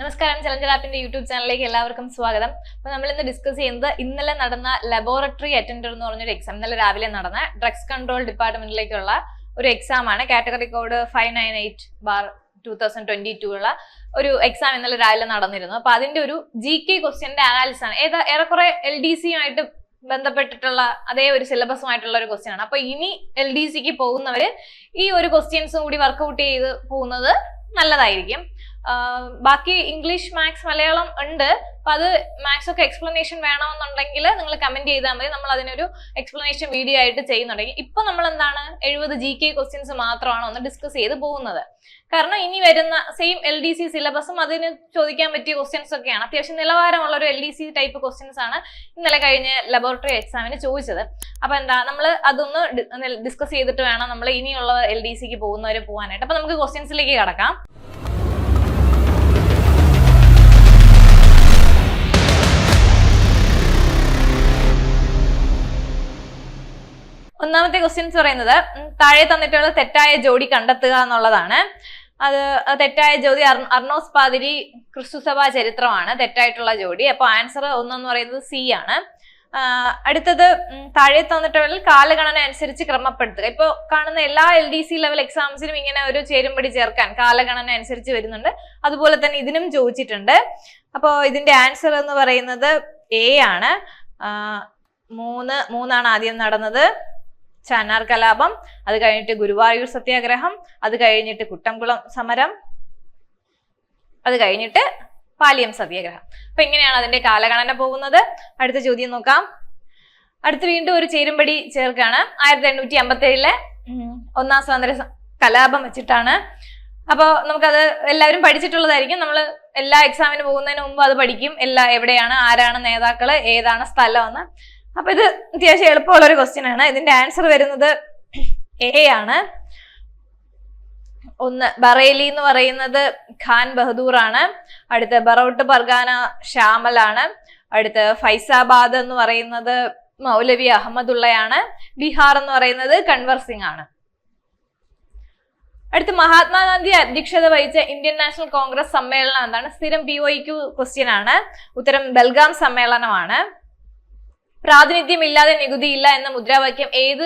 നമസ്കാരം, challenger ആപ്പിന്റെ YouTube ചാനലിലേക്ക് എല്ലാവർക്കും സ്വാഗതം. അപ്പോൾ നമ്മൾ ഇന്ന് ഡിസ്കസ് ചെയ്യുന്നത് ഇന്നലെ നടന്ന ലബോറട്ടറി അറ്റൻഡർ എന്ന് പറഞ്ഞൊരു എക്സാം, ഇന്നലെ രാവിലെ നടന്ന ഡ്രഗ്സ് കൺട്രോൾ ഡിപ്പാർട്ട്മെന്റിലേക്കുള്ള ഒരു എക്സാം ആണ്. കാറ്റഗറി കോഡ് 598/2022 ഉള്ള ഒരു എക്സാം ഇന്നലെ രാവിലെ നടന്നിരുന്നു. അപ്പൊ അതിന്റെ ഒരു GK ക്വസ്റ്റ്യന്റെ അനാലിസിസ് ആണ്. ഏറെക്കുറെ LDC-യുമായിട്ട് ബന്ധപ്പെട്ടിട്ടുള്ള അതേ ഒരു സിലബസുമായിട്ടുള്ള ഒരു ക്വസ്റ്റ്യൻ ആണ്. അപ്പൊ ഇനി LDC-ക്ക് പോകുന്നവര് ഈ ഒരു ക്വസ്റ്റ്യൻസും കൂടി വർക്ക്ഔട്ട് ചെയ്ത് പോകുന്നത് നല്ലതായിരിക്കും. ബാക്കി ഇംഗ്ലീഷ്, മാത്സ്, മലയാളം ഉണ്ട്. അപ്പൊ അത് മാത്സ് ഒക്കെ എക്സ്പ്ലനേഷൻ വേണമെന്നുണ്ടെങ്കിൽ നിങ്ങൾ കമന്റ് ചെയ്താൽ മതി. നമ്മൾ അതിനൊരു എക്സ്പ്ലനേഷൻ വീഡിയോ ആയിട്ട് ചെയ്യുന്നുണ്ടെങ്കിൽ ഇപ്പൊ നമ്മൾ എന്താണ് 70 GK ക്വസ്റ്റ്യൻസ് മാത്രമാണ് ഒന്ന് ഡിസ്കസ് ചെയ്ത് പോകുന്നത്. കാരണം ഇനി വരുന്ന സെയിം LDC സിലബസും അതിന് ചോദിക്കാൻ പറ്റിയ ക്വസ്റ്റ്യൻസ് ഒക്കെയാണ്. അത്യാവശ്യം നിലവാരമുള്ള ഒരു LDC ടൈപ്പ് ക്വസ്റ്റ്യൻസ് ആണ് ഇന്നലെ കഴിഞ്ഞ ലബോറട്ടറി എക്സാമിന് ചോദിച്ചത്. അപ്പൊ നമ്മൾ അതൊന്ന് ഡിസ്കസ് ചെയ്തിട്ട് വേണം നമ്മൾ ഇനിയുള്ള LDC-ക്ക് പോകുന്നവര് പോകാനായിട്ട്. അപ്പൊ നമുക്ക് ക്വസ്റ്റ്യൻസിലേക്ക് കടക്കാം. ഒന്നാമത്തെ ക്വസ്റ്റ്യൻസ് പറയുന്നത് താഴെ തന്നിട്ടുള്ള തെറ്റായ ജോഡി കണ്ടെത്തുക എന്നുള്ളതാണ്. അത് തെറ്റായ ജോഡി അർണോസ് പാതിരി ക്രിസ്തുസഭാ ചരിത്രമാണ് തെറ്റായിട്ടുള്ള ജോഡി. അപ്പൊ ആൻസർ ഒന്നെന്ന് പറയുന്നത് C ആണ്. അടുത്തത് താഴെ തന്നിട്ടുള്ള കാലഗണന അനുസരിച്ച് ക്രമപ്പെടുത്തുക. ഇപ്പൊ കാണുന്ന എല്ലാ LDC ലെവൽ എക്സാംസിനും ഇങ്ങനെ ഒരു ചേരുംപടി ചേർക്കാൻ കാലഗണന അനുസരിച്ച് വരുന്നുണ്ട്. അതുപോലെ തന്നെ ഇതിനും ചോദിച്ചിട്ടുണ്ട്. അപ്പോ ഇതിന്റെ ആൻസർ എന്ന് പറയുന്നത് A ആണ്. മൂന്നാണ് ആദ്യം നടന്നത്. ചാന്നാർ കലാപം, അത് കഴിഞ്ഞിട്ട് ഗുരുവായൂർ സത്യാഗ്രഹം, അത് കഴിഞ്ഞിട്ട് കുട്ടംകുളം സമരം, അത് കഴിഞ്ഞിട്ട് പാലിയം സത്യാഗ്രഹം. അപ്പൊ ഇങ്ങനെയാണ് അതിന്റെ കാലഗണന പോകുന്നത്. അടുത്ത ചോദ്യം നോക്കാം. അടുത്ത് വീണ്ടും ഒരു ചേരുംപടി ചേർക്കാണ്. 1857 ഒന്നാം സ്വാതന്ത്ര്യ കലാപം വെച്ചിട്ടാണ്. അപ്പൊ നമുക്കത് എല്ലാവരും പഠിച്ചിട്ടുള്ളതായിരിക്കും. നമ്മൾ എല്ലാ എക്സാമിന് പോകുന്നതിന് മുമ്പ് അത് പഠിക്കും. എവിടെയാണ്, ആരാണ് നേതാക്കള്, ഏതാണ് സ്ഥലം എന്ന്. അപ്പൊ ഇത് അത്യാവശ്യം എളുപ്പമുള്ള ഒരു ക്വസ്റ്റ്യൻ ആണ്. ഇതിന്റെ ആൻസർ വരുന്നത് A ആണ്. ഒന്ന് ബറേലി എന്ന് പറയുന്നത് ഖാൻ ബഹദൂർ ആണ്. അടുത്ത ബറോട്ട് പർഗാന ഷാമൽ ആണ്. അടുത്ത ഫൈസാബാദ് എന്ന് പറയുന്നത് മൗലവി അഹമ്മദുള്ളയാണ്. ബീഹാർ എന്ന് പറയുന്നത് കൺവർ സിംഗ് ആണ്. അടുത്ത് മഹാത്മാഗാന്ധി അധ്യക്ഷത വഹിച്ച ഇന്ത്യൻ നാഷണൽ കോൺഗ്രസ് സമ്മേളനം എന്താണ്? സ്ഥിരം POQ ക്വസ്റ്റ്യൻ ആണ്. ഉത്തരം ബൽഗാം സമ്മേളനമാണ്. പ്രാതിനിധ്യമില്ലാതെ നികുതിയില്ല എന്ന മുദ്രാവാക്യം ഏത്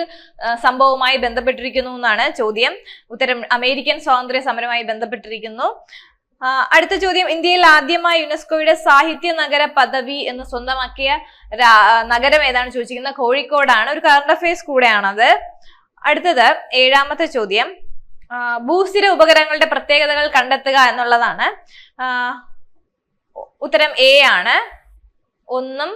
സംഭവവുമായി ബന്ധപ്പെട്ടിരിക്കുന്നു എന്നാണ് ചോദ്യം. ഉത്തരം അമേരിക്കൻ സ്വാതന്ത്ര്യ സമരവുമായി ബന്ധപ്പെട്ടിരിക്കുന്നു. അടുത്ത ചോദ്യം, ഇന്ത്യയിൽ ആദ്യമായി യുനെസ്കോയുടെ സാഹിത്യ നഗര പദവി എന്ന് സ്വന്തമാക്കിയ നഗരം ഏതാണ് ചോദിച്ചിരിക്കുന്നത്? കോഴിക്കോടാണ്. ഒരു കറണ്ട് അഫയേഴ്സ് കൂടെയാണത്. അടുത്തത് 7ാമത്തെ ചോദ്യം, ഭൂസ്ഥിര ഉപഗ്രഹങ്ങളുടെ പ്രത്യേകതകൾ കണ്ടെത്തുക എന്നുള്ളതാണ്. ഉത്തരം A ആണ്. 1,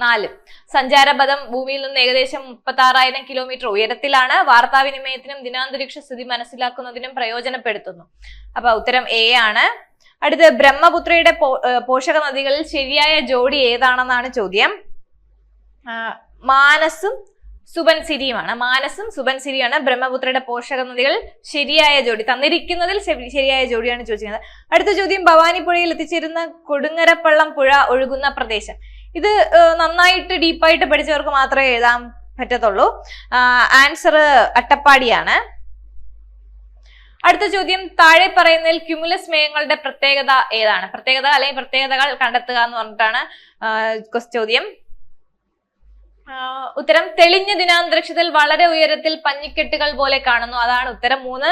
4. സഞ്ചാരപഥം ഭൂമിയിൽ നിന്ന് ഏകദേശം 36,000 കിലോമീറ്റർ ഉയരത്തിലാണ്. വാർത്താവിനിമയത്തിനും ദിനാന്തരീക്ഷ സ്ഥിതി മനസ്സിലാക്കുന്നതിനും പ്രയോജനപ്പെടുത്തുന്നു. അപ്പൊ ഉത്തരം A ആണ്. അടുത്ത് ബ്രഹ്മപുത്രയുടെ പോഷക നദികളിൽ ശരിയായ ജോഡി ഏതാണെന്നാണ് ചോദ്യം. മാനസും സുബൻസിരിയുമാണ്. മാനസും സുബൻസിരിയാണ് ബ്രഹ്മപുത്രയുടെ പോഷക നദികൾ ശരിയായ ജോഡി. തന്നിരിക്കുന്നതിൽ ശരിയായ ജോഡിയാണ് ചോദിച്ചിരിക്കുന്നത്. അടുത്ത ചോദ്യം, ഭവാനിപ്പുഴയിൽ എത്തിച്ചേരുന്ന കൊടുങ്ങരപ്പള്ളം പുഴ ഒഴുകുന്ന പ്രദേശം. ഇത് നന്നായിട്ട് ഡീപ്പായിട്ട് പഠിച്ചവർക്ക് മാത്രമേ എഴുതാൻ പറ്റത്തുള്ളൂ. ആൻസർ അട്ടപ്പാടിയാണ്. അടുത്ത ചോദ്യം, താഴെ പറയുന്നതിൽ ക്യുമുലസ് മേഘങ്ങളുടെ പ്രത്യേകത ഏതാണ്? പ്രത്യേകത അല്ലെങ്കിൽ പ്രത്യേകതകൾ കണ്ടെത്തുക എന്ന് പറഞ്ഞിട്ടാണ് ചോദ്യം. ഉത്തരം തെളിഞ്ഞ ദിനാന്തരീക്ഷത്തിൽ വളരെ ഉയരത്തിൽ പഞ്ഞിക്കെട്ടുകൾ പോലെ കാണുന്നു. അതാണ് ഉത്തരം. 3,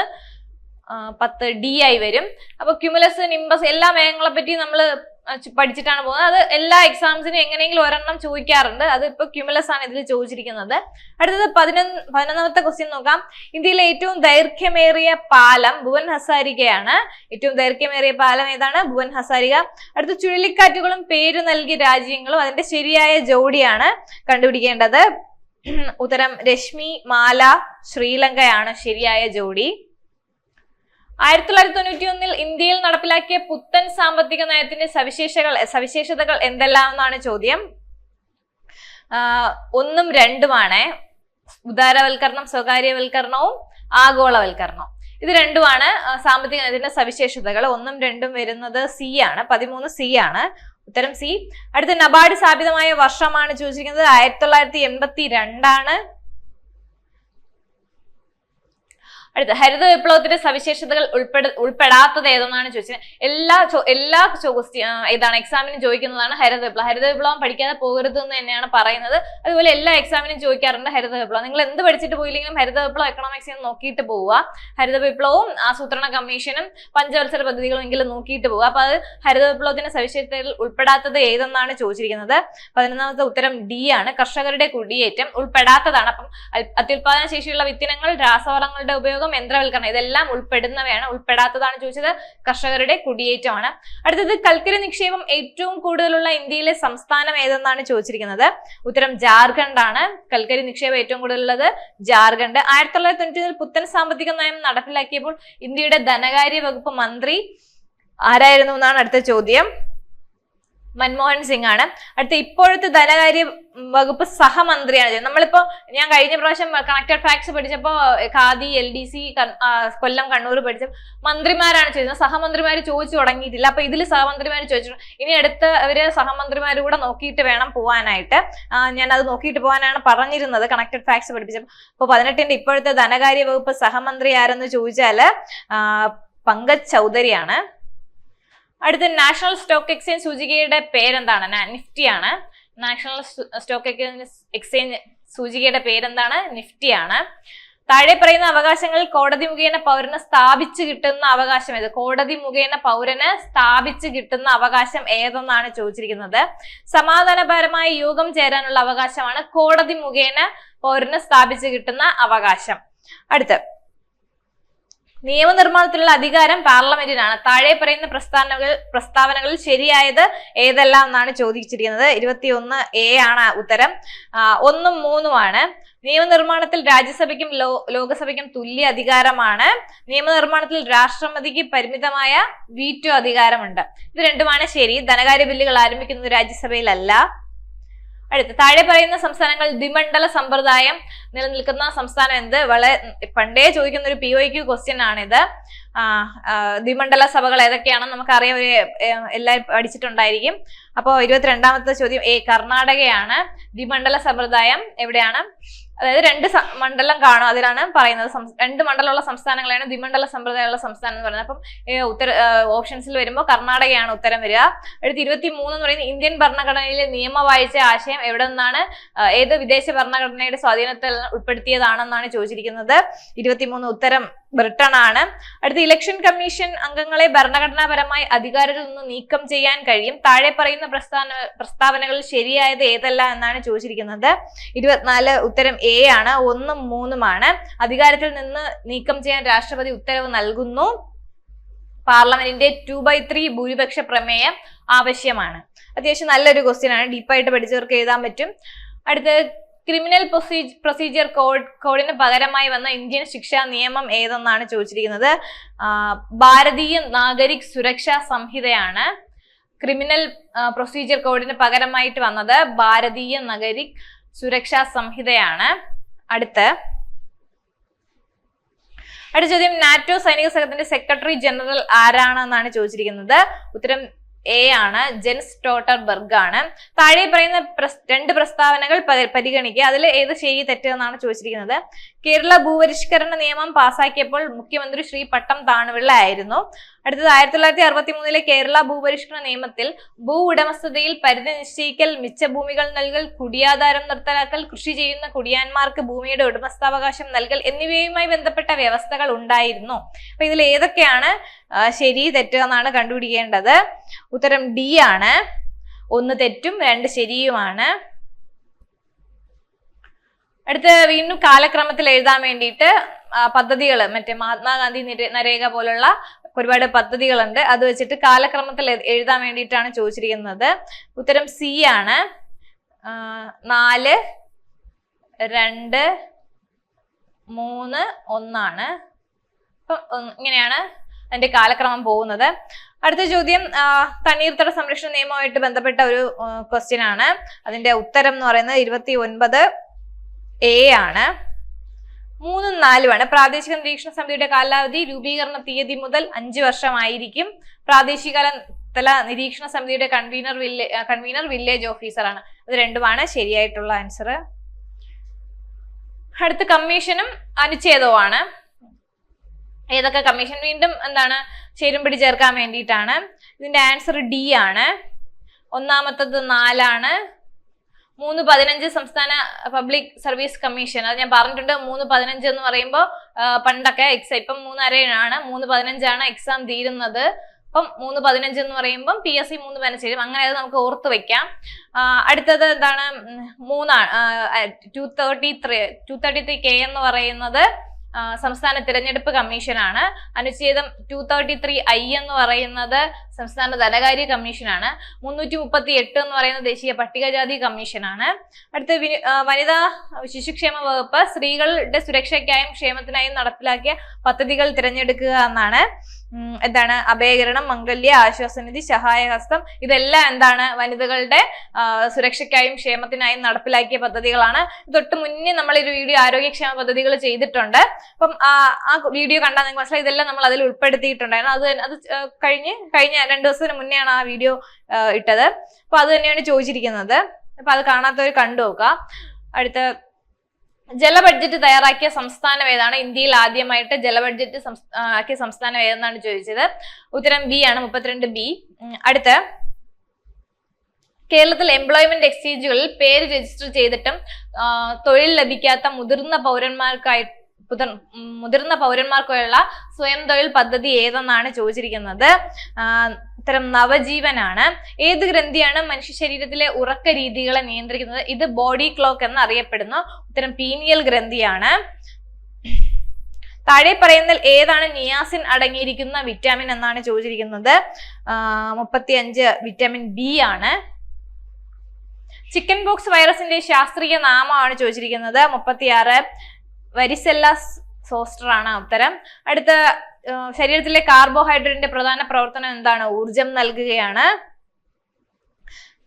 10 D ആയി വരും. അപ്പൊ ക്യുമുലസ്, നിംബസ് എല്ലാ മേഘങ്ങളെ പറ്റി നമ്മൾ പഠിച്ചിട്ടാണ് പോകുന്നത്. അത് എല്ലാ എക്സാംസിനും എങ്ങനെയെങ്കിലും ഒരെണ്ണം ചോദിക്കാറുണ്ട്. അത് ഇപ്പൊ ക്യുമുലസ് ആണ് ഇതിൽ ചോദിച്ചിരിക്കുന്നത്. അടുത്തത് 11ാമത്തെ ക്വസ്റ്റ്യൻ നോക്കാം. ഇന്ത്യയിലെ ഏറ്റവും ദൈർഘ്യമേറിയ പാലം ഭുവൻ ഹസാരികയാണ്. ഏറ്റവും ദൈർഘ്യമേറിയ പാലം ഏതാണ്? ഭുവൻ ഹസാരിക. അടുത്ത ചുഴലിക്കാറ്റുകളും പേര് നൽകിയ രാജ്യങ്ങളും അതിന്റെ ശരിയായ ജോഡിയാണ് കണ്ടുപിടിക്കേണ്ടത്. ഉത്തരം രശ്മി, മാല, ശ്രീലങ്കയാണ് ശരിയായ ജോഡി. 1991 ഇന്ത്യയിൽ നടപ്പിലാക്കിയ പുത്തൻ സാമ്പത്തിക നയത്തിന്റെ സവിശേഷതകൾ എന്തെല്ലാം എന്നാണ് ചോദ്യം. 1ഉം 2ഉമാണ്. ഉദാരവൽക്കരണം, സ്വകാര്യവൽക്കരണവും ആഗോളവൽക്കരണവും. ഇത് രണ്ടുമാണ് സാമ്പത്തിക നയത്തിന്റെ സവിശേഷതകൾ. 1ഉം 2ഉം വരുന്നത് C ആണ്. 13 C ആണ്. ഉത്തരം C. അടുത്ത നബാർഡ് സ്ഥാപിതമായ വർഷമാണ് ചോദിച്ചിരിക്കുന്നത്. 1982 ആണ്. അടുത്ത ഹരിത വിപ്ലവത്തിന്റെ സവിശേഷതകൾ ഉൾപ്പെടാത്തത് ഏതെന്നാണ് ചോദിച്ചത്. എല്ലാ ഇതാണ് എക്സാമിനും ചോദിക്കുന്നതാണ് ഹരിത വിപ്ലവം. ഹരിത വിപ്ലവം പഠിക്കാതെ പോകരുത് എന്ന് തന്നെയാണ് പറയുന്നത്. അതുപോലെ എല്ലാ എക്സാമിനും ചോദിക്കാറുണ്ട് ഹരിത വിപ്ലവം. നിങ്ങൾ എന്ത് പഠിച്ചിട്ട് പോയില്ലെങ്കിലും ഹരിത വിപ്ലവം എക്കണോമിക്സിൽ നോക്കിയിട്ട് പോവുക. ഹരിത വിപ്ലവവും ആസൂത്രണ കമ്മീഷനും പഞ്ചവത്സര പദ്ധതികളും എങ്കിലും നോക്കിയിട്ട് പോവുക. അപ്പൊ അത് ഹരിത വിപ്ലവത്തിന്റെ സവിശേഷതകൾ ഉൾപ്പെടാത്തത് ഏതെന്നാണ് ചോദിച്ചിരിക്കുന്നത്. 11ാമത്തെ ഉത്തരം ഡി ആണ്. കർഷകരുടെ കുടിയേറ്റം ഉൾപ്പെടാത്തതാണ്. അപ്പം അത്യുൽപാദന ശേഷിയുള്ള വിത്തിനങ്ങൾ, രാസവളങ്ങളുടെ ഉപയോഗം, യന്ത്രവൽക്കരണം ഇതെല്ലാം ഉൾപ്പെടുന്നവയാണ്. ഉൾപ്പെടാത്തതാണ് ചോദിച്ചത് കർഷകരുടെ കുടിയേറ്റമാണ്. അടുത്തത് കൽക്കരി നിക്ഷേപം ഏറ്റവും കൂടുതലുള്ള ഇന്ത്യയിലെ സംസ്ഥാനം ഏതെന്നാണ് ചോദിച്ചിരിക്കുന്നത്. ഉത്തരം ജാർഖണ്ഡ് ആണ്. കൽക്കരി നിക്ഷേപം ഏറ്റവും കൂടുതലുള്ളത് ജാർഖണ്ഡ്. 1990 പുത്തൻ സാമ്പത്തിക നയം നടപ്പിലാക്കിയപ്പോൾ ഇന്ത്യയുടെ ധനകാര്യ വകുപ്പ് മന്ത്രി ആരായിരുന്നു എന്നാണ് അടുത്ത ചോദ്യം. മൻമോഹൻ സിംഗ് ആണ്. അടുത്ത ഇപ്പോഴത്തെ ധനകാര്യ വകുപ്പ് സഹമന്ത്രിയാണ്. നമ്മളിപ്പോ ഞാൻ കഴിഞ്ഞ പ്രാവശ്യം കണക്റ്റഡ് ഫാക്ട്സ് പഠിച്ചപ്പോ ഖാദി, LDC, കൊല്ലം, കണ്ണൂർ പഠിച്ചപ്പോൾ മന്ത്രിമാരാണ് ചോദിച്ചത്. സഹമന്ത്രിമാര് ചോദിച്ചു തുടങ്ങിയിട്ടില്ല. അപ്പൊ ഇതിൽ സഹമന്ത്രിമാര് ചോദിച്ചു. ഇനി അടുത്തവര് സഹമന്ത്രിമാര് കൂടെ നോക്കിയിട്ട് വേണം പോവാനായിട്ട്. ഞാൻ അത് നോക്കിയിട്ട് പോകാനാണ് പറഞ്ഞിരുന്നത് കണക്റ്റഡ് ഫാക്ട്സ് പഠിപ്പിച്ചപ്പോൾ. അപ്പൊ 18ന്റെ ഇപ്പോഴത്തെ ധനകാര്യ വകുപ്പ് സഹമന്ത്രി ആരെന്ന് ചോദിച്ചാല് പങ്കജ് ചൗധരിയാണ്. അടുത്ത നാഷണൽ സ്റ്റോക്ക് എക്സ്ചേഞ്ച് സൂചികയുടെ പേരെന്താണ്? നിഫ്റ്റി ആണ്. നാഷണൽ സ്റ്റോക്ക് എക്സ്ചേഞ്ച് സൂചികയുടെ പേരെന്താണ്? നിഫ്റ്റി ആണ്. താഴെ പറയുന്ന അവകാശങ്ങളിൽ കോടതി മുഖേന പൗരന് സ്ഥാപിച്ചു കിട്ടുന്ന അവകാശം ഏത്? കോടതി മുഖേന പൗരന് സ്ഥാപിച്ചു കിട്ടുന്ന അവകാശം ഏതെന്നാണ് ചോദിച്ചിരിക്കുന്നത്. സമാധാനപരമായ യോഗം ചേരാനുള്ള അവകാശമാണ് കോടതി മുഖേന പൗരന് സ്ഥാപിച്ചു കിട്ടുന്ന അവകാശം. അടുത്ത നിയമനിർമ്മാണത്തിലുള്ള അധികാരം പാർലമെന്റിനാണ്. താഴെ പറയുന്ന പ്രസ്താവനകളിൽ ശരിയായത് ഏതെല്ലാം എന്നാണ് ചോദിച്ചിരിക്കുന്നത്. 21A ആണ് ഉത്തരം. 1ഉം 3ഉം ആണ്. നിയമനിർമ്മാണത്തിൽ രാജ്യസഭയ്ക്കും ലോകസഭയ്ക്കും തുല്യ അധികാരമാണ്. നിയമനിർമ്മാണത്തിൽ രാഷ്ട്രപതിക്ക് പരിമിതമായ വീറ്റോ അധികാരമുണ്ട്. ഇത് രണ്ടുമാണ് ശരി. ധനകാര്യ ബില്ലുകൾ ആരംഭിക്കുന്നത് രാജ്യസഭയിലല്ല. അടുത്ത താഴെ പറയുന്ന സംസ്ഥാനങ്ങൾ ദ്വിമണ്ഡല സമ്പ്രദായം നിലനിൽക്കുന്ന സംസ്ഥാനം എന്ത്? വളരെ പണ്ടേ ചോദിക്കുന്ന ഒരു POQ ക്വസ്റ്റ്യൻ ആണിത്. ദ്വിമണ്ഡല സഭകൾ ഏതൊക്കെയാണെന്ന് നമുക്കറിയാം, എല്ലാവരും പഠിച്ചിട്ടുണ്ടായിരിക്കും. അപ്പോ 22ാമത്തെ ചോദ്യം കർണാടകയാണ്. ദ്വിമണ്ഡല സമ്പ്രദായം എവിടെയാണ്? അതായത് 2 മണ്ഡലം കാണും, അതിലാണ് പറയുന്നത്. 2 മണ്ഡലമുള്ള സംസ്ഥാനങ്ങളാണ് ദ്വിമണ്ഡല സമ്പ്രദായമുള്ള സംസ്ഥാനം എന്ന് പറയുന്നത്. അപ്പം ഓപ്ഷൻസിൽ വരുമ്പോൾ കർണാടകയാണ് ഉത്തരം വരിക. അടുത്ത് 23 എന്ന് പറയുന്നത് ഇന്ത്യൻ ഭരണഘടനയിലെ നിയമവാഴ്ച ആശയം എവിടെ നിന്നാണ്? ഏത് വിദേശ ഭരണഘടനയുടെ സ്വാധീനത്തിൽ ഉൾപ്പെടുത്തിയതാണെന്നാണ് ചോദിച്ചിരിക്കുന്നത്. 23 ഉത്തരം ബ്രിട്ടൻ ആണ്. അടുത്ത ഇലക്ഷൻ കമ്മീഷൻ അംഗങ്ങളെ ഭരണഘടനാപരമായി അധികാരത്തിൽ നിന്ന് നീക്കം ചെയ്യാൻ കഴിയും. താഴെ പറയുന്ന പ്രസ്താവനകളിൽ ശരിയായത് ഏതല്ല എന്നാണ് ചോദിച്ചിരിക്കുന്നത്. 24 ഉത്തരം A ആണ്. 1ഉം 3ഉം ആണ്. അധികാരത്തിൽ നിന്ന് നീക്കം ചെയ്യാൻ രാഷ്ട്രപതി ഉത്തരവ് നൽകുന്നു. പാർലമെന്റിന്റെ 2/3 ഭൂരിപക്ഷ പ്രമേയം ആവശ്യമാണ്. അത്യാവശ്യം നല്ലൊരു ക്വസ്റ്റ്യൻ ആണ്. ഡീപ്പായിട്ട് പഠിച്ചവർക്ക് എഴുതാൻ പറ്റും. അടുത്ത ക്രിമിനൽ പ്രൊസീജിയർ കോഡിന് പകരമായി വന്ന ഇന്ത്യൻ ശിക്ഷാ നിയമം ഏതെന്നാണ് ചോദിച്ചിരിക്കുന്നത്. ഭാരതീയ നാഗരിക് സുരക്ഷാ സംഹിതയാണ്. ക്രിമിനൽ പ്രൊസീജിയർ കോഡിന് പകരമായിട്ട് വന്നത് ഭാരതീയ നാഗരിക് സുരക്ഷാ സംഹിതയാണ്. അടുത്ത ചോദ്യം നാറ്റോ സൈനിക സംഘത്തിന്റെ സെക്രട്ടറി ജനറൽ ആരാണെന്നാണ് ചോദിച്ചിരിക്കുന്നത്. ഉത്തരം A ആണ്. ജെൻസ് സ്റ്റോൾട്ടൻബർഗ് ആണ്. താഴെ പറയുന്ന 2 പ്രസ്താവനകൾ പരിഗണിക്കുക. അതിൽ ഏത് ശരി തെറ്റ് എന്നാണ് ചോദിച്ചിരിക്കുന്നത്. കേരള ഭൂപരിഷ്കരണ നിയമം പാസാക്കിയപ്പോൾ മുഖ്യമന്ത്രി ശ്രീ പട്ടം താണുപിള്ള ആയിരുന്നു. അടുത്തത് 1963 കേരള ഭൂപരിഷ്കരണ നിയമത്തിൽ ഭൂ ഉടമസ്ഥതയിൽ പരിധി നിശ്ചയിക്കൽ, മിച്ചഭൂമികൾ നൽകൽ, കുടിയാധാരം നിർത്തലാക്കൽ, കൃഷി ചെയ്യുന്ന കുടിയാന്മാർക്ക് ഭൂമിയുടെ ഉടമസ്ഥാവകാശം നൽകൽ എന്നിവയുമായി ബന്ധപ്പെട്ട വ്യവസ്ഥകൾ ഉണ്ടായിരുന്നു. അപ്പൊ ഇതിൽ ഏതൊക്കെയാണ് ശരി തെറ്റ് എന്നാണ് കണ്ടുപിടിക്കേണ്ടത്. ഉത്തരം D ആണ്. 1 തെറ്റും 2 ശരിയുമാണ്. അടുത്ത വീണ്ടും കാലക്രമത്തിൽ എഴുതാൻ വേണ്ടിയിട്ട് പദ്ധതികൾ, മറ്റേ മഹാത്മാഗാന്ധി നരേഗ പോലുള്ള ഒരുപാട് പദ്ധതികളുണ്ട്. അത് വെച്ചിട്ട് കാലക്രമത്തിൽ എഴുതാൻ വേണ്ടിയിട്ടാണ് ചോദിച്ചിരിക്കുന്നത്. ഉത്തരം C ആണ്. 4, 2, 3, 1 ആണ്. അപ്പൊ ഇങ്ങനെയാണ് അതിന്റെ കാലക്രമം പോകുന്നത്. അടുത്ത ചോദ്യം തണ്ണീർത്തട സംരക്ഷണ നിയമവുമായിട്ട് ബന്ധപ്പെട്ട ഒരു ക്വസ്റ്റ്യൻ ആണ്. അതിന്റെ ഉത്തരം എന്ന് പറയുന്നത് 29A ആണ്. 3ഉം 4ഉം ആണ്. പ്രാദേശിക നിരീക്ഷണ സമിതിയുടെ കാലാവധി രൂപീകരണ തീയതി മുതൽ 5 വർഷമായിരിക്കും. പ്രാദേശിക തല നിരീക്ഷണ സമിതിയുടെ കൺവീനർ വില്ലേജ് ഓഫീസർ ആണ്. അത് രണ്ടുമാണ് ശരിയായിട്ടുള്ള ആൻസർ. അടുത്ത കമ്മീഷനും അനുച്ഛേദവുമാണ്. ഏതൊക്കെ കമ്മീഷൻ? വീണ്ടും എന്താണ്, ചേരുംപടി ചേർക്കാൻ വേണ്ടിയിട്ടാണ്. ഇതിന്റെ ആൻസർ ഡി ആണ്. ഒന്നാമത്തത് 4 ആണ്. 3-15 സംസ്ഥാന പബ്ലിക് സർവീസ് കമ്മീഷൻ. അത് ഞാൻ പറഞ്ഞിട്ടുണ്ട്. 3-15 എന്ന് പറയുമ്പോൾ പണ്ടൊക്കെ എക്സാം, ഇപ്പം 3.5 3-15 ആണ് എക്സാം തീരുന്നത്. അപ്പം 3-15 എന്ന് പറയുമ്പം PSC 3-15, അങ്ങനെ അത് നമുക്ക് ഓർത്ത് വെക്കാം. അടുത്തത് എന്താണ്, 233K എന്ന് പറയുന്നത് സംസ്ഥാന തിരഞ്ഞെടുപ്പ് കമ്മീഷനാണ്. അനുച്ഛേദം 233I എന്ന് പറയുന്നത് സംസ്ഥാന ധനകാര്യ കമ്മീഷനാണ്. 338 എന്ന് പറയുന്നത് ദേശീയ പട്ടികജാതി കമ്മീഷനാണ്. അടുത്ത വനിതാ ശിശുക്ഷേമ വകുപ്പ് സ്ത്രീകളുടെ സുരക്ഷയ്ക്കായും ക്ഷേമത്തിനായും നടപ്പിലാക്കിയ പദ്ധതികൾ തിരഞ്ഞെടുക്കുക എന്നാണ്. എന്താണ്, അഭയകരണം, മംഗല്യ, ആശ്വാസനിധി, സഹായഹസ്തം, ഇതെല്ലാം എന്താണ്, വനിതകളുടെ സുരക്ഷയ്ക്കായും ക്ഷേമത്തിനായും നടപ്പിലാക്കിയ പദ്ധതികളാണ്. തൊട്ട് മുന്നേ നമ്മൾ ഒരു വീഡിയോ ആരോഗ്യക്ഷേമ പദ്ധതികൾ ചെയ്തിട്ടുണ്ട്. അപ്പം ആ വീഡിയോ കണ്ടാൽ നിങ്ങൾക്ക് മനസ്സിലായി, ഇതെല്ലാം നമ്മൾ അതിൽ ഉൾപ്പെടുത്തിയിട്ടുണ്ടായിരുന്നു. അത് കഴിഞ്ഞ 2 ദിവസത്തിന് മുന്നെയാണ് ആ വീഡിയോ ഇട്ടത്. അപ്പൊ അത് തന്നെയാണ് ചോദിച്ചിരിക്കുന്നത്. അപ്പൊ അത് കാണാത്തവർ കണ്ടു നോക്കുക. അടുത്ത, ജല ബഡ്ജറ്റ് തയ്യാറാക്കിയ സംസ്ഥാനം ഏതാണ്? ഇന്ത്യയിൽ ആദ്യമായിട്ട് ജല ബഡ്ജറ്റ് ആക്കിയ സംസ്ഥാനം ഏതെന്നാണ് ചോദിച്ചത്. ഉത്തരം ബി ആണ്, 32B. അടുത്ത, കേരളത്തിൽ എംപ്ലോയ്മെന്റ് എക്സ്ചേഞ്ചുകളിൽ പേര് രജിസ്റ്റർ ചെയ്തിട്ടും തൊഴിൽ ലഭിക്കാത്ത മുതിർന്ന പൗരന്മാർക്കുള്ള സ്വയം തൊഴിൽ പദ്ധതി ഏതെന്നാണ് ചോദിച്ചിരിക്കുന്നത്. ഉത്തരം നവജീവനാണ്. ഏത് ഗ്രന്ഥിയാണ് മനുഷ്യ ശരീരത്തിലെ ഉറക്ക രീതികളെ നിയന്ത്രിക്കുന്നത്? ഇത് ബോഡി ക്ലോക്ക് എന്ന് അറിയപ്പെടുന്നു. ഉത്തരം പീനിയൽ ഗ്രന്ഥിയാണ്. താഴെ പറയുന്നതിൽ ഏതാണ് നിയാസിൻ അടങ്ങിയിരിക്കുന്ന വിറ്റാമിൻ എന്നാണ് ചോദിച്ചിരിക്കുന്നത്. 35 വിറ്റാമിൻ ബി ആണ്. ചിക്കൻ ബോക്സ് വൈറസിന്റെ ശാസ്ത്രീയ നാമമാണ് ചോദിച്ചിരിക്കുന്നത്. 36 വരിസെല്ല സോസ്റ്റർ ആണ് ഉത്തരം. അടുത്ത, ശരീരത്തിലെ കാർബോഹൈഡ്രേറ്റിന്റെ പ്രധാന പ്രവർത്തനം എന്താണ്? ഊർജം നൽകുകയാണ്.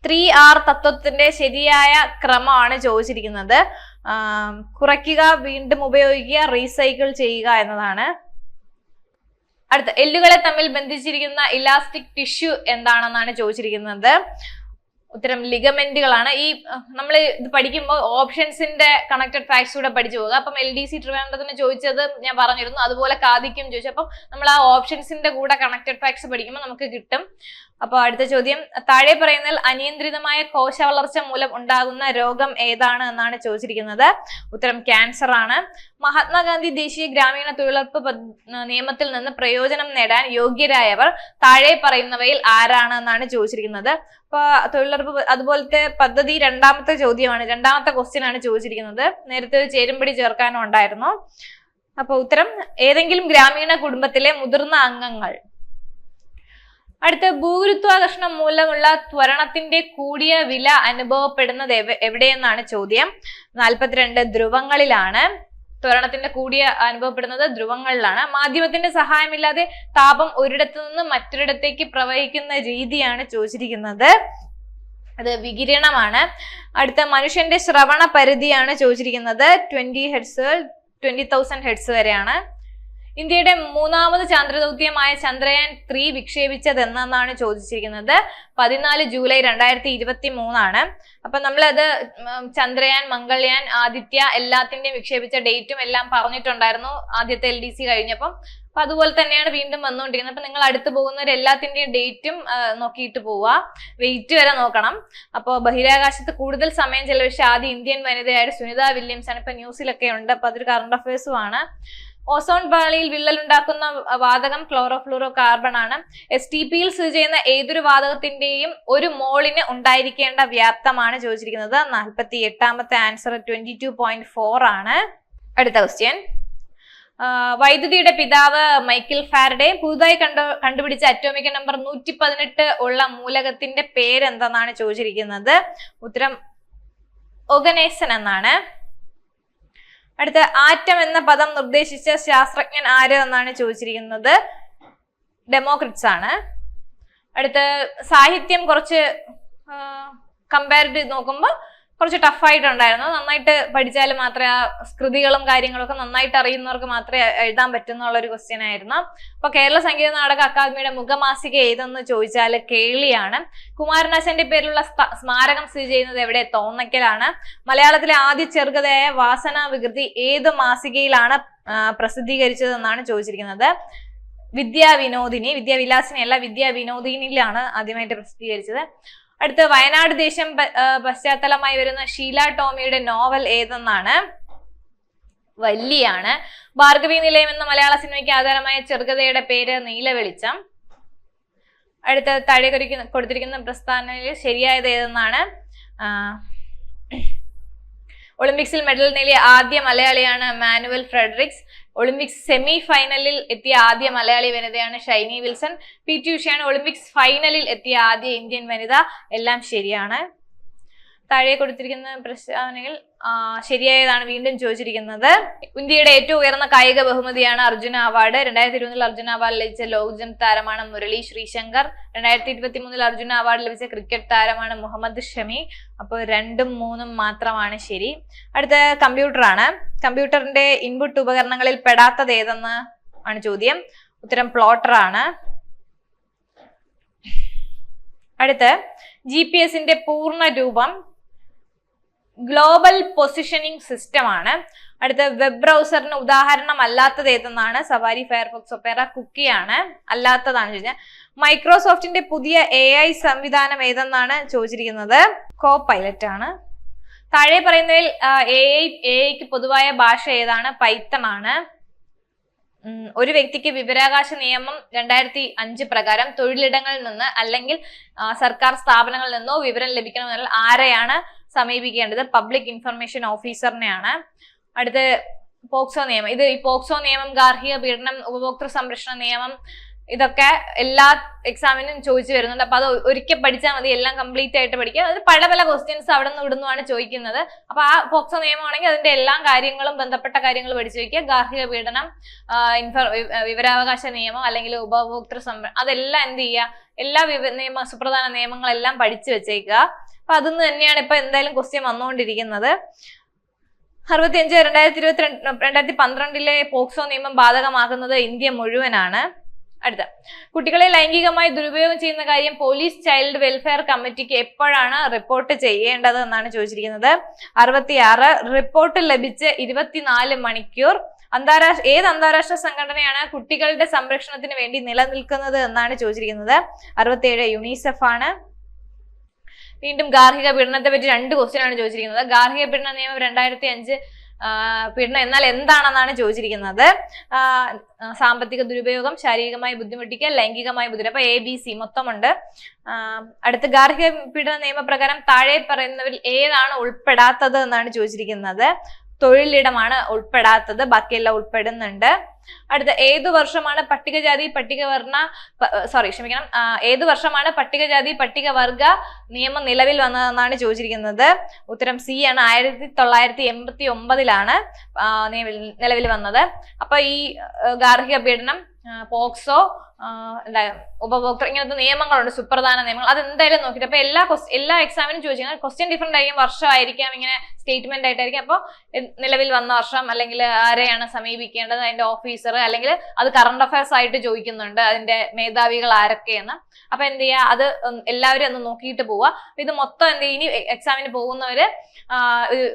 3R തത്വത്തിന്റെ ശരിയായ ക്രമമാണ് ചോദിച്ചിരിക്കുന്നത്. കുറയ്ക്കുക, വീണ്ടും ഉപയോഗിക്കുക, റീസൈക്കിൾ ചെയ്യുക എന്നതാണ്. അടുത്ത, എല്ലുകളെ തമ്മിൽ ബന്ധിച്ചിരിക്കുന്ന ഇലാസ്റ്റിക് ടിഷ്യൂ എന്താണെന്നാണ് ചോദിച്ചിരിക്കുന്നത്. ഉത്തരം ലിഗമെന്റുകളാണ്. ഈ നമ്മൾ ഇത് പഠിക്കുമ്പോൾ ഓപ്ഷൻസിന്റെ കണക്റ്റഡ് ഫാക്ട്സ് കൂടെ പഠിച്ചു പോകുക. അപ്പം LDC ട്രിവാൻഡ്രത്തിന് ചോദിച്ചത് ഞാൻ പറഞ്ഞിരുന്നു, അതുപോലെ കാതിക്കും ചോദിച്ചു. അപ്പം നമ്മൾ ആ ഓപ്ഷൻസിന്റെ കൂടെ കണക്റ്റഡ് ഫാക്ട്സ് പഠിക്കുമ്പോൾ നമുക്ക് കിട്ടും. അപ്പൊ അടുത്ത ചോദ്യം, താഴെ പറയുന്നതിൽ അനിയന്ത്രിതമായ കോശ വളർച്ച മൂലം ഉണ്ടാകുന്ന രോഗം ഏതാണ് എന്നാണ് ചോദിച്ചിരിക്കുന്നത്. ഉത്തരം ക്യാൻസർ ആണ്. മഹാത്മാഗാന്ധി ദേശീയ ഗ്രാമീണ തൊഴിലുറപ്പ് നിയമത്തിൽ നിന്ന് പ്രയോജനം നേടാൻ യോഗ്യരായവർ താഴെ പറയുന്നവയിൽ ആരാണ് എന്നാണ് ചോദിച്ചിരിക്കുന്നത്. അപ്പൊ തൊഴിലുറപ്പ് അതുപോലത്തെ പദ്ധതി രണ്ടാമത്തെ ചോദ്യമാണ്, രണ്ടാമത്തെ ക്വസ്റ്റ്യൻ ആണ് ചോദിച്ചിരിക്കുന്നത്. നേരത്തെ ചേരുംപടി ചേർക്കാനും ഉണ്ടായിരുന്നു. അപ്പൊ ഉത്തരം ഏതെങ്കിലും ഗ്രാമീണ കുടുംബത്തിലെ മുതിർന്ന അംഗങ്ങൾ. അടുത്ത, ഭൂഗുരുത്വാകർഷണം മൂലമുള്ള ത്വരണത്തിന്റെ കൂടിയ വില അനുഭവപ്പെടുന്നത് എവിടെയെന്നാണ് ചോദ്യം. 42 ധ്രുവങ്ങളിലാണ്. ത്വരണത്തിന്റെ കൂടിയ അനുഭവപ്പെടുന്നത് ധ്രുവങ്ങളിലാണ്. മാധ്യമത്തിന്റെ സഹായമില്ലാതെ താപം ഒരിടത്തു നിന്ന് മറ്റൊരിടത്തേക്ക് പ്രവഹിക്കുന്ന രീതിയാണ് ചോദിച്ചിരിക്കുന്നത്. അത് വികിരണമാണ്. അടുത്ത, മനുഷ്യന്റെ ശ്രവണ പരിധിയാണ് ചോദിച്ചിരിക്കുന്നത്. 20,000 ഹെർട്സ് വരെയാണ്. ഇന്ത്യയുടെ 3ാമത് ചന്ദ്രദൗത്യമായ ചന്ദ്രയാൻ 3 വിക്ഷേപിച്ചത് എന്നാണ് ചോദിച്ചിരിക്കുന്നത്. 14 ജൂലൈ 2023 ആണ്. അപ്പൊ നമ്മളത് ചന്ദ്രയാൻ, മംഗൾയാൻ, ആദിത്യ എല്ലാത്തിന്റെയും വിക്ഷേപിച്ച ഡേറ്റും എല്ലാം പറഞ്ഞിട്ടുണ്ടായിരുന്നു ആദ്യത്തെ LDC കഴിഞ്ഞപ്പം. അപ്പൊ അതുപോലെ തന്നെയാണ് വീണ്ടും വന്നുകൊണ്ടിരിക്കുന്നത്. അപ്പൊ നിങ്ങൾ അടുത്ത് പോകുന്നവർ എല്ലാത്തിന്റെയും ഡേറ്റും നോക്കിയിട്ട് പോവുക, വെയിറ്റ് വരെ നോക്കണം. അപ്പോൾ ബഹിരാകാശത്ത് കൂടുതൽ സമയം ചെലവഴിച്ച ആദ്യ ഇന്ത്യൻ വനിതയായ സുനിത വില്യംസ് ആണ്. ഇപ്പൊ ന്യൂസിലൊക്കെ ഉണ്ട്. അപ്പൊ അതൊരു കറണ്ട് അഫയേഴ്സും ആണ്. ഓസോൺ പാളിയിൽ വിള്ളലുണ്ടാക്കുന്ന വാതകം ക്ലോറോഫ്ലൂറോ കാർബൺ ആണ്. STPയിൽ സ്ഥിതി ചെയ്യുന്ന ഏതൊരു വാതകത്തിന്റെയും 1 മോളിന് ഉണ്ടായിരിക്കേണ്ട വ്യാപ്തമാണ് ചോദിച്ചിരിക്കുന്നത്. 48ാമത്തെ ആൻസർ 22.4 ആണ്. അടുത്ത ക്വസ്റ്റ്യൻ, വൈദ്യുതിയുടെ പിതാവ് മൈക്കിൾ ഫാരഡെ പുതുതായി കണ്ടുപിടിച്ച അറ്റോമിക് നമ്പർ 118 ഉള്ള മൂലകത്തിന്റെ പേരെന്തെന്നാണ് ചോദിച്ചിരിക്കുന്നത്. ഉത്തരം ഓഗനേസൺ എന്നാണ്. അടുത്ത, ആറ്റം എന്ന പദം നിർദ്ദേശിച്ച ശാസ്ത്രജ്ഞൻ ആര് എന്നാണ് ചോദിച്ചിരിക്കുന്നത്. ഡെമോക്രിറ്റ്സ് ആണ്. അടുത്ത, സാഹിത്യം കുറച്ച് കമ്പയർ ചെയ്ത് നോക്കുമ്പോൾ കുറച്ച് ടഫായിട്ടുണ്ടായിരുന്നു. നന്നായിട്ട് പഠിച്ചാൽ മാത്രമേ ആ കൃതികളും കാര്യങ്ങളും ഒക്കെ നന്നായിട്ട് അറിയുന്നവർക്ക് മാത്രമേ എഴുതാൻ പറ്റുന്നുള്ള ഒരു ക്വസ്റ്റ്യൻ ആയിരുന്നു. അപ്പൊ കേരള സംഗീത നാടക അക്കാദമിയുടെ മുഖമാസിക ഏതെന്ന് ചോദിച്ചാൽ കേളിയാണ്. കുമാരനാശന്റെ പേരിലുള്ള സ്മാരകം സ്ഥിതി ചെയ്യുന്നത് എവിടെ? തോന്നയ്ക്കലാണ്. മലയാളത്തിലെ ആദ്യ ചെറുകഥയായ വാസന വികൃതി ഏത് മാസികയിലാണ് പ്രസിദ്ധീകരിച്ചതെന്നാണ് ചോദിച്ചിരിക്കുന്നത്. വിദ്യാവിലാസിനി അല്ല, വിദ്യാവിനോദിനിയിലാണ് ആദ്യമായിട്ട് പ്രസിദ്ധീകരിച്ചത്. അടുത്ത വയനാട് ദേശം പശ്ചാത്തലമായി വരുന്ന ഷീല ടോമിയുടെ നോവൽ ഏതെന്നാണ്? വല്ലിയാണ്. ഭാർഗവി നിലയം എന്ന മലയാള സിനിമയ്ക്ക് ആധാരമായ ചെറുകഥയുടെ പേര് നീലവെളിച്ചം. അടുത്ത താഴെ കൊടുത്തിരിക്കുന്ന പ്രസ്താവനയിൽ ശരിയായത് ഏതെന്നാണ്? ഒളിമ്പിക്സിൽ മെഡൽ നേടിയ ആദ്യ മലയാളിയാണ് മാനുവൽ ഫ്രെഡറിക്സ്. ഒളിമ്പിക്സ് സെമി ഫൈനലിൽ എത്തിയ ആദ്യ മലയാളി വനിതയാണ് ഷൈനി വിൽസൺ. പി ടി ഉഷയാണ് ഒളിമ്പിക്സ് ഫൈനലിൽ എത്തിയ ആദ്യ ഇന്ത്യൻ വനിത. എല്ലാം ശരിയാണ്. താഴെ കൊടുത്തിരിക്കുന്ന പ്രസ്താവനകൾ ശരിയായതാണ് വീണ്ടും ചോദിച്ചിരിക്കുന്നത്. ഇന്ത്യയുടെ ഏറ്റവും ഉയർന്ന കായിക ബഹുമതിയാണ് അർജുന അവാർഡ്. 2020 അർജുന അവാർഡ് ലഭിച്ച ലോക് ജംപ് താരമാണ് മുരളി ശ്രീശങ്കർ. 2023 അർജുന അവാർഡ് ലഭിച്ച ക്രിക്കറ്റ് താരമാണ് മുഹമ്മദ് ഷമി. അപ്പോൾ 2ഉം 3ഉം മാത്രമാണ് ശരി. അടുത്ത കമ്പ്യൂട്ടറാണ്. കമ്പ്യൂട്ടറിന്റെ ഇൻപുട്ട് ഉപകരണങ്ങളിൽ പെടാത്തത് ഏതെന്ന് ആണ് ചോദ്യം. ഉത്തരം പ്ലോട്ടർ ആണ്. അടുത്ത് GPS-ന്റെ പൂർണ്ണ രൂപം ഗ്ലോബൽ പൊസിഷനിങ് സിസ്റ്റം ആണ്. അടുത്ത വെബ് ബ്രൗസറിന് ഉദാഹരണം അല്ലാത്തത് ഏതെന്നാണ്? സഫാരി, ഫയർഫോക്സ്, ഒപ്പേറ, കുക്കിയാണ്. അല്ലാത്തതാണ് ചോദിച്ചത്. മൈക്രോസോഫ്റ്റിന്റെ പുതിയ AI സംവിധാനം ഏതെന്നാണ് ചോദിച്ചിരിക്കുന്നത്? കോ പൈലറ്റ് ആണ്. താഴെ പറയുന്നതിൽ AIക്ക് പൊതുവായ ഭാഷ ഏതാണ്? പൈത്തൺ ആണ്. ഒരു വ്യക്തിക്ക് വിവരാവകാശ നിയമം 2005 പ്രകാരം തൊഴിലിടങ്ങളിൽ നിന്ന് അല്ലെങ്കിൽ സർക്കാർ സ്ഥാപനങ്ങളിൽ നിന്നോ വിവരം ലഭിക്കണമെന്നാൽ ആരെയാണ് സമീപിക്കേണ്ടത്? Public information ഓഫീസറിനെയാണ്. അടുത്ത് പോക്സോ നിയമം. ഈ പോക്സോ നിയമം, ഗാർഹിക പീഡനം, ഉപഭോക്തൃ സംരക്ഷണ നിയമം, ഇതൊക്കെ എല്ലാ എക്സാമിനും ചോദിച്ചു വരുന്നുണ്ട്. അപ്പൊ അത് ഒരിക്കൽ പഠിച്ചാൽ മതി, എല്ലാം കംപ്ലീറ്റ് ആയിട്ട് പഠിക്കുക. അത് പല ക്വസ്റ്റ്യൻസ് അവിടെ നിന്ന് ഇവിടുന്നുമാണ് ചോദിക്കുന്നത്. അപ്പൊ ആ പോക്സോ നിയമമാണെങ്കിൽ അതിന്റെ എല്ലാ കാര്യങ്ങളും ബന്ധപ്പെട്ട കാര്യങ്ങൾ പഠിച്ചു വയ്ക്കുക. ഗാർഹിക പീഡനം, വിവരാവകാശ നിയമം അല്ലെങ്കിൽ ഉപഭോക്തൃ സംരക്ഷണം, അതെല്ലാം എന്ത് ചെയ്യുക, എല്ലാ സുപ്രധാന നിയമങ്ങളെല്ലാം പഠിച്ചു വെച്ചേക്കുക. അപ്പൊ അതൊന്നും തന്നെയാണ് ഇപ്പൊ എന്തായാലും ക്വസ്റ്റ്യൻ വന്നുകൊണ്ടിരിക്കുന്നത്. 2012 പോക്സോ നിയമം ബാധകമാക്കുന്നത് ഇന്ത്യ മുഴുവനാണ്. അടുത്ത കുട്ടികളെ ലൈംഗികമായി ദുരുപയോഗം ചെയ്യുന്ന കാര്യം പോലീസ് ചൈൽഡ് വെൽഫെയർ കമ്മിറ്റിക്ക് എപ്പോഴാണ് റിപ്പോർട്ട് ചെയ്യേണ്ടത് എന്നാണ് ചോദിച്ചിരിക്കുന്നത്. 66. റിപ്പോർട്ട് ലഭിച്ച് 24 മണിക്കൂർ. ഏത് അന്താരാഷ്ട്ര സംഘടനയാണ് കുട്ടികളുടെ സംരക്ഷണത്തിന് വേണ്ടി നിലനിൽക്കുന്നത് എന്നാണ് ചോദിച്ചിരിക്കുന്നത്? 67. യുണിസെഫ് ആണ്. വീണ്ടും ഗാർഹിക പീഡനത്തെ പറ്റി 2 ക്വസ്റ്റ്യൻ ആണ് ചോദിച്ചിരിക്കുന്നത്. ഗാർഹിക പീഡന നിയമം 2005 പീഡനം എന്നാൽ എന്താണെന്നാണ് ചോദിച്ചിരിക്കുന്നത്? സാമ്പത്തിക ദുരുപയോഗം, ശാരീരികമായി ബുദ്ധിമുട്ടിക്കൽ, ലൈംഗികമായി ബുദ്ധിമുട്ട്. അപ്പൊ ABC മൊത്തമുണ്ട്. അടുത്ത ഗാർഹിക പീഡന നിയമപ്രകാരം താഴെ പറയുന്നവരിൽ ഏതാണ് ഉൾപ്പെടാത്തത് എന്നാണ് ചോദിച്ചിരിക്കുന്നത്? തൊഴിലിടമാണ് ഉൾപ്പെടാത്തത്, ബാക്കിയെല്ലാം ഉൾപ്പെടുന്നുണ്ട്. അടുത്ത ഏതു വർഷമാണ് പട്ടികജാതി പട്ടികവർഗ നിയമം നിലവിൽ വന്നതെന്നാണ് ചോദിച്ചിരിക്കുന്നത്? ഉത്തരം C ആണ്. 1989 നിലവിൽ വന്നത്. അപ്പൊ ഈ ഗാർഹിക പീഡനം, പോക്സോ, ഉപഭോക്തൃ, ഇങ്ങനത്തെ നിയമങ്ങളുണ്ട്, സുപ്രധാന നിയമങ്ങൾ. അതെന്തായാലും നോക്കിയിട്ട് അപ്പൊ എല്ലാ എക്സാമിനും ചോദിച്ചാൽ ക്വസ്റ്റ്യൻ ഡിഫറെന്റ് ആയിരിക്കും, വർഷമായിരിക്കാം, ഇങ്ങനെ സ്റ്റേറ്റ്മെന്റ് ആയിട്ടായിരിക്കും. അപ്പോൾ നിലവിൽ വന്ന വർഷം അല്ലെങ്കിൽ ആരെയാണ് സമീപിക്കേണ്ടത്, അതിന്റെ ഓഫീസർ, അല്ലെങ്കിൽ അത് കറണ്ട് അഫയേഴ്സ് ആയിട്ട് ചോദിക്കുന്നുണ്ട്, അതിന്റെ മേധാവികൾ ആരൊക്കെയെന്ന്. അപ്പൊ എന്ത് ചെയ്യുക, അത് എല്ലാവരും ഒന്ന് നോക്കിയിട്ട് പോവുക. ഇത് മൊത്തം എന്ത് ചെയ്യും, ഇനി എക്സാമിന് പോകുന്നവര്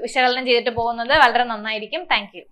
വിശകലനം ചെയ്തിട്ട് പോകുന്നത് വളരെ നന്നായിരിക്കും. Thank you.